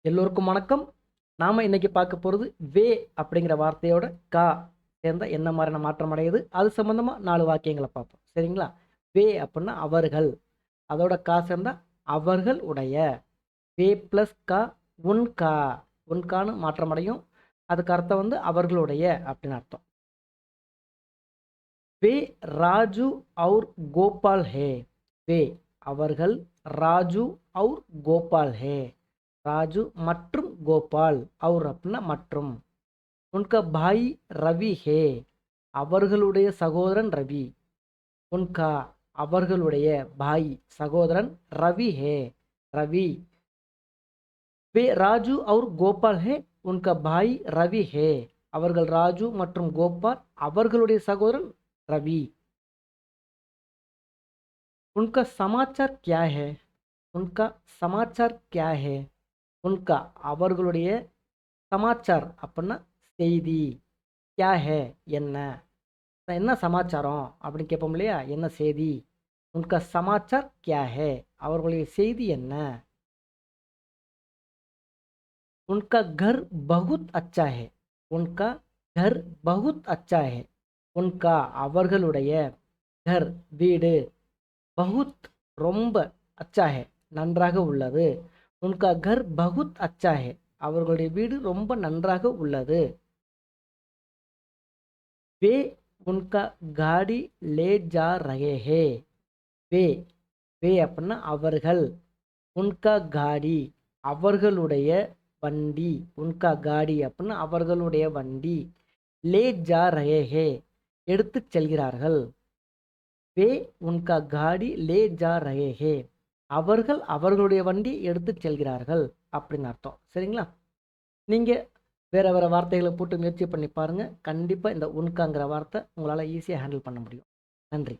எல்லோருக்கும் வணக்கம். நாம இன்னைக்கு பார்க்க போறது வே அப்படிங்கிற வார்த்தையோட கா சேர்ந்தா என்ன மாதிரியான மாற்றம் அடையுது, அது சம்பந்தமா 4 வாக்கியங்கள பார்ப்போம். சரிங்களா? வே அப்படின்னா அவர்கள். அதோட கா சேர்ந்தா அவர்கள் உடைய. வே பிளஸ் கா உன்கா. உன்கான்னு மாற்றம் அடையும். அதுக்கு அர்த்தம் அவர்களுடைய அப்படின்னு அர்த்தம். வே ராஜு और गोपाल है. வே அவர்கள், ராஜு और गोपाल है. ராஜு மற்றும் கோபால். और அப்படின்னா மற்றும். உன்கா பாய் ரவி ஹே. அவர்களுடைய சகோதரன் ரவி. உன்கா அவர்களுடைய பாய் சகோதரன் ரவி ஹே. ரவி. வே ராஜு और गोपाल है. உன்கா பாய் ரவி ஹே. அவர்கள் ராஜு மற்றும் கோபால் அவர்களுடைய சகோதரன் ரவி. उनका समाचार क्या है. उनका समाचार क्या है. उनका அவர்களுடைய சமாச்சார் அப்படின்னா செய்தி. क्या है என்ன. என்ன சமாச்சாரம் அப்படின்னு கேட்போம் இல்லையா, என்ன செய்தி. उनका समाचार क्या है அவர்களுடைய செய்தி என்ன. उनका घर बहुत अच्छा है. उनका घर बहुत अच्छा है. उनका அவர்களுடைய घर வீடு பகுத் ரொம்ப அச்சா ஹே நன்றாக உள்ளது. உன்கா கர் பகுத் அச்சா ஹே அவர்களுடைய வீடு ரொம்ப நன்றாக உள்ளது. வே உன்கா காடி லே ஜா ரஹே ஹே. வே வே அப்படின்னா அவர்கள். உன்கா காடி அவர்களுடைய வண்டி. உன்கா காடி அப்படின்னா அவர்களுடைய வண்டி. லே ஜா ரஹே ஹே எடுத்துச் செல்கிறார்கள். வே உன்கா காடி லே ஜா ரஹே ஹே அவர்கள் அவர்களுடைய வண்டி எடுத்துச் செல்கிறார்கள் அப்படின்னு அர்த்தம். சரிங்களா? நீங்கள் வேறு வேறு வார்த்தைகளை போட்டு முயற்சி பண்ணி பாருங்கள். கண்டிப்பாக இந்த உன்காங்கிற வார்த்தை உங்களால் ஈஸியாக ஹேண்டில் பண்ண முடியும். நன்றி.